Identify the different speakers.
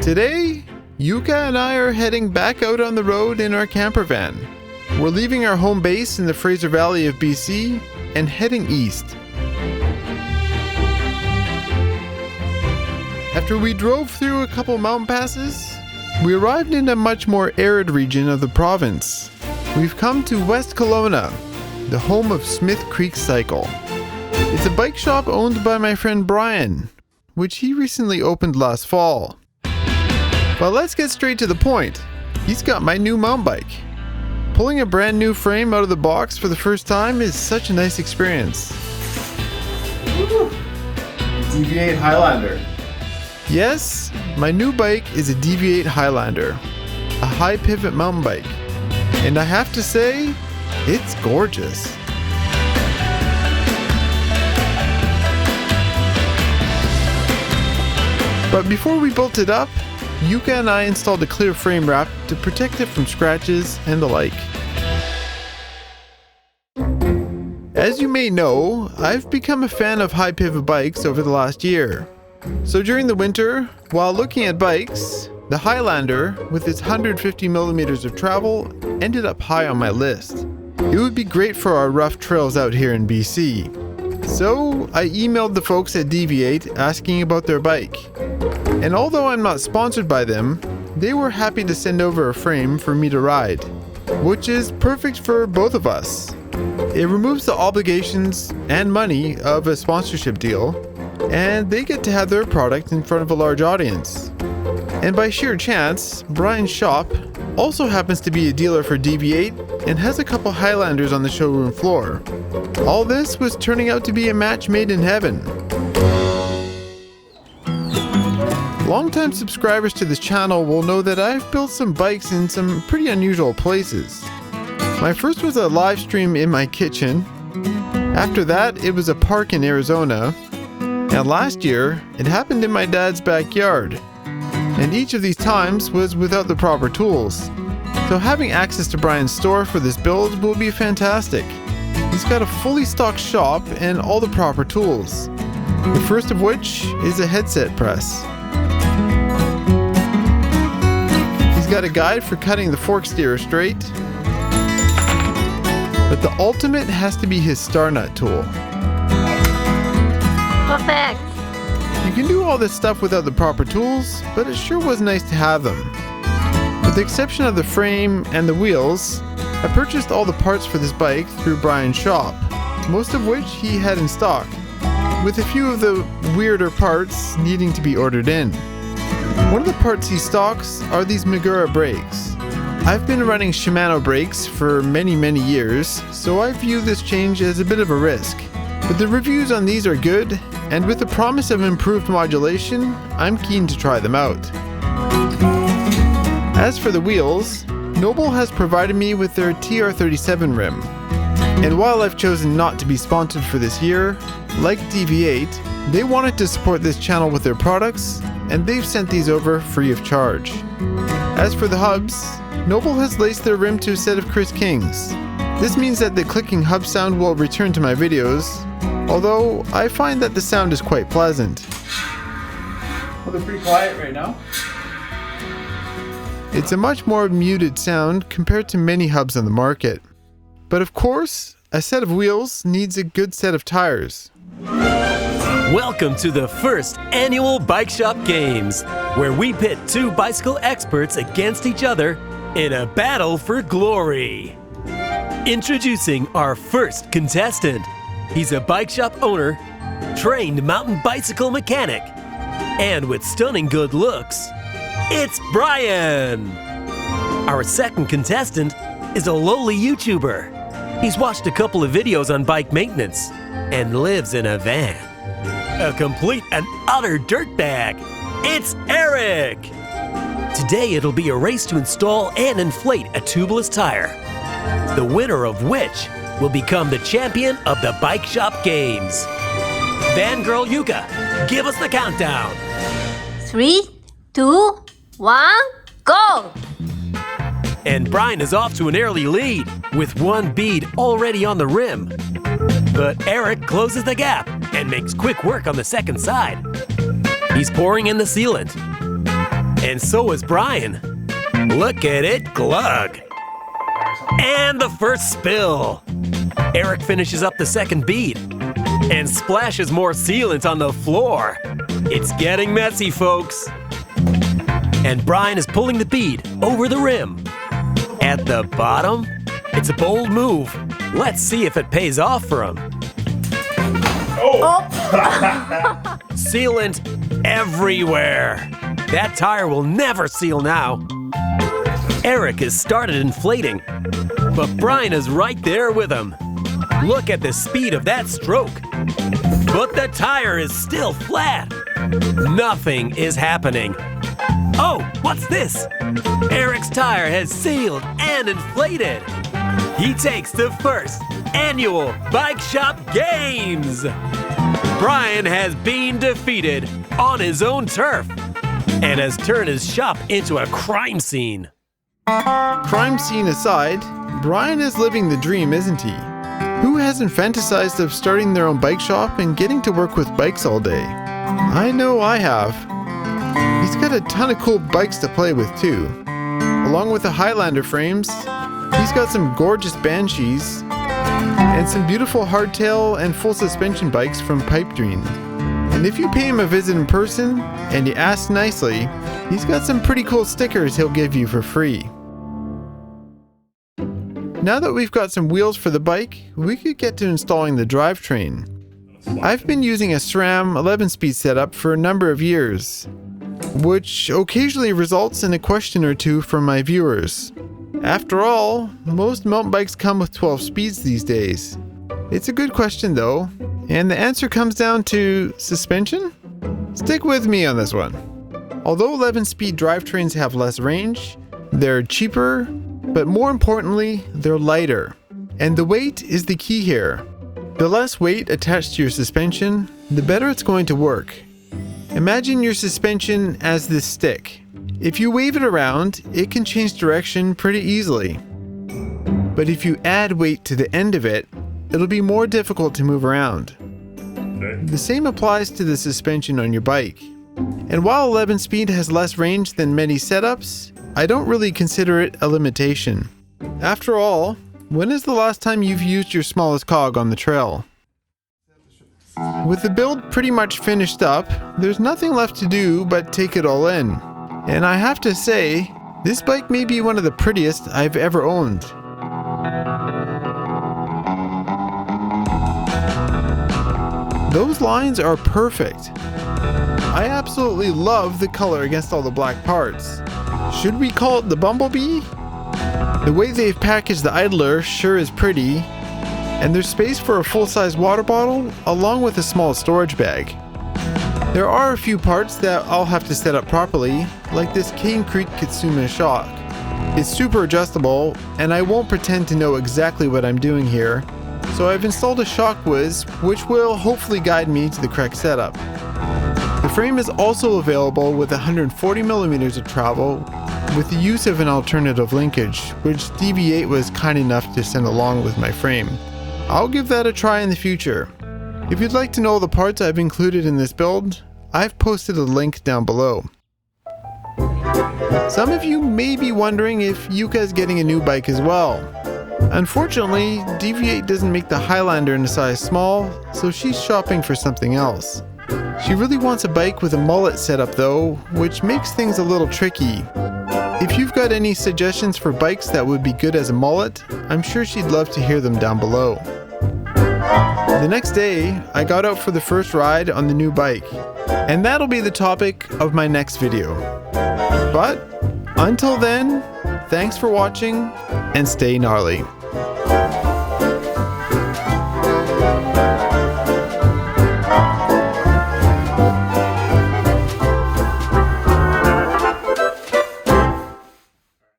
Speaker 1: Today, Yuka and I are heading back out on the road in our camper van. We're leaving our home base in the Fraser Valley of BC and heading east. After we drove through a couple mountain passes, we arrived in a much more arid region of the province. We've come to West Kelowna, the home of Smith Creek Cycle. It's a bike shop owned by my friend Brian, which he recently opened last fall. But let's get straight to the point. He's got my new mountain bike. Pulling a brand new frame out of the box for the first time is such a nice experience.
Speaker 2: DV8 Highlander.
Speaker 1: Yes, my new bike is a DV8 Highlander, a high pivot mountain bike. And I have to say, it's gorgeous. But before we built it up, Yuka and I installed a clear frame wrap to protect it from scratches and the like. As you may know, I've become a fan of high pivot bikes over the last year. So during the winter, while looking at bikes, the Highlander, with its 150 millimeters of travel, ended up high on my list. It would be great for our rough trails out here in BC. So I emailed the folks at DV8 asking about their bike. And although I'm not sponsored by them, they were happy to send over a frame for me to ride, which is perfect for both of us. It removes the obligations and money of a sponsorship deal, and they get to have their product in front of a large audience. And by sheer chance, Brian's shop also happens to be a dealer for DV8 and has a couple Highlanders on the showroom floor. All this was turning out to be a match made in heaven. Longtime subscribers to this channel will know that I've built some bikes in some pretty unusual places. My first was a live stream in my kitchen. After that, it was a park in Arizona. And last year, it happened in my dad's backyard. And each of these times was without the proper tools. So having access to Brian's store for this build will be fantastic. He's got a fully stocked shop and all the proper tools. The first of which is a headset press. He's got a guide for cutting the fork steer straight. But the ultimate has to be his star nut tool.
Speaker 3: Perfect!
Speaker 1: You can do all this stuff without the proper tools, but it sure was nice to have them. With the exception of the frame and the wheels, I purchased all the parts for this bike through Brian's shop, most of which he had in stock, with a few of the weirder parts needing to be ordered in. One of the parts he stocks are these Magura brakes. I've been running Shimano brakes for many years, so I view this change as a bit of a risk. But the reviews on these are good, and with the promise of improved modulation, I'm keen to try them out. As for the wheels, Noble has provided me with their TR37 rim. And while I've chosen not to be sponsored for this year, like DV8, they wanted to support this channel with their products, and they've sent these over free of charge. As for the hubs, Noble has laced their rim to a set of Chris King's. This means that the clicking hub sound will return to my videos, although I find that the sound is quite pleasant.
Speaker 2: Well, they're pretty quiet right now.
Speaker 1: It's a much more muted sound compared to many hubs on the market. But of course, a set of wheels needs a good set of tires.
Speaker 4: Welcome to the first annual Bike Shop Games, where we pit two bicycle experts against each other in a battle for glory. Introducing our first contestant. He's a bike shop owner, trained mountain bicycle mechanic, and with stunning good looks, it's Brian! Our second contestant is a lowly YouTuber. He's watched a couple of videos on bike maintenance and lives in a van. A complete and utter dirtbag. It's Eric! Today it'll be a race to install and inflate a tubeless tire, the winner of which will become the champion of the Bike Shop Games. Fangirl Yuka, give us the countdown.
Speaker 3: 3, 2, 1, go!
Speaker 4: And Brian is off to an early lead with one bead already on the rim. But Eric closes the gap and makes quick work on the second side. He's pouring in the sealant. And so is Brian. Look at it glug. And the first spill. Eric finishes up the second bead and splashes more sealant on the floor. It's getting messy, folks. And Brian is pulling the bead over the rim. At the bottom, it's a bold move. Let's see if it pays off for him. Sealant everywhere. That tire will never seal now. Eric has started inflating, but Brian is right there with him. Look at the speed of that stroke. But the tire is still flat. Nothing is happening. Oh, what's this? Eric's tire has sealed and inflated. He takes the first annual Bike Shop Games. Brian has been defeated on his own turf and has turned his shop into a crime scene.
Speaker 1: Crime scene aside, Brian is living the dream, isn't he? Who hasn't fantasized of starting their own bike shop and getting to work with bikes all day? I know I have. He's got a ton of cool bikes to play with too. Along with the Highlander frames, he's got some gorgeous Banshees and some beautiful hardtail and full suspension bikes from Pipe Dream. And if you pay him a visit in person and you ask nicely, he's got some pretty cool stickers he'll give you for free. Now that we've got some wheels for the bike, we could get to installing the drivetrain. I've been using a SRAM 11-speed setup for a number of years, which occasionally results in a question or two from my viewers. After all, most mountain bikes come with 12 speeds these days. It's a good question though, and the answer comes down to suspension? Stick with me on this one. Although 11-speed drivetrains have less range, they're cheaper, but more importantly, they're lighter. And the weight is the key here. The less weight attached to your suspension, the better it's going to work. Imagine your suspension as this stick. If you wave it around, it can change direction pretty easily. But if you add weight to the end of it, it'll be more difficult to move around. The same applies to the suspension on your bike. And while 11-speed has less range than many setups, I don't really consider it a limitation. After all, when is the last time you've used your smallest cog on the trail? With the build pretty much finished up, there's nothing left to do but take it all in. And I have to say, this bike may be one of the prettiest I've ever owned. Those lines are perfect. I absolutely love the color against all the black parts. Should we call it the Bumblebee? The way they've packaged the idler sure is pretty, and there's space for a full-size water bottle along with a small storage bag. There are a few parts that I'll have to set up properly, like this Cane Creek Kitsuma shock. It's super adjustable, and I won't pretend to know exactly what I'm doing here, so I've installed a shock whiz which will hopefully guide me to the correct setup. The frame is also available with 140mm of travel with the use of an alternative linkage, which DV8 was kind enough to send along with my frame. I'll give that a try in the future. If you'd like to know the parts I've included in this build, I've posted a link down below. Some of you may be wondering if Yuka is getting a new bike as well. Unfortunately, DV8 doesn't make the Highlander in a size small, so she's shopping for something else. She really wants a bike with a mullet setup though, which makes things a little tricky. If you've got any suggestions for bikes that would be good as a mullet, I'm sure she'd love to hear them down below. The next day, I got out for the first ride on the new bike, and that'll be the topic of my next video. But until then, thanks for watching and stay gnarly.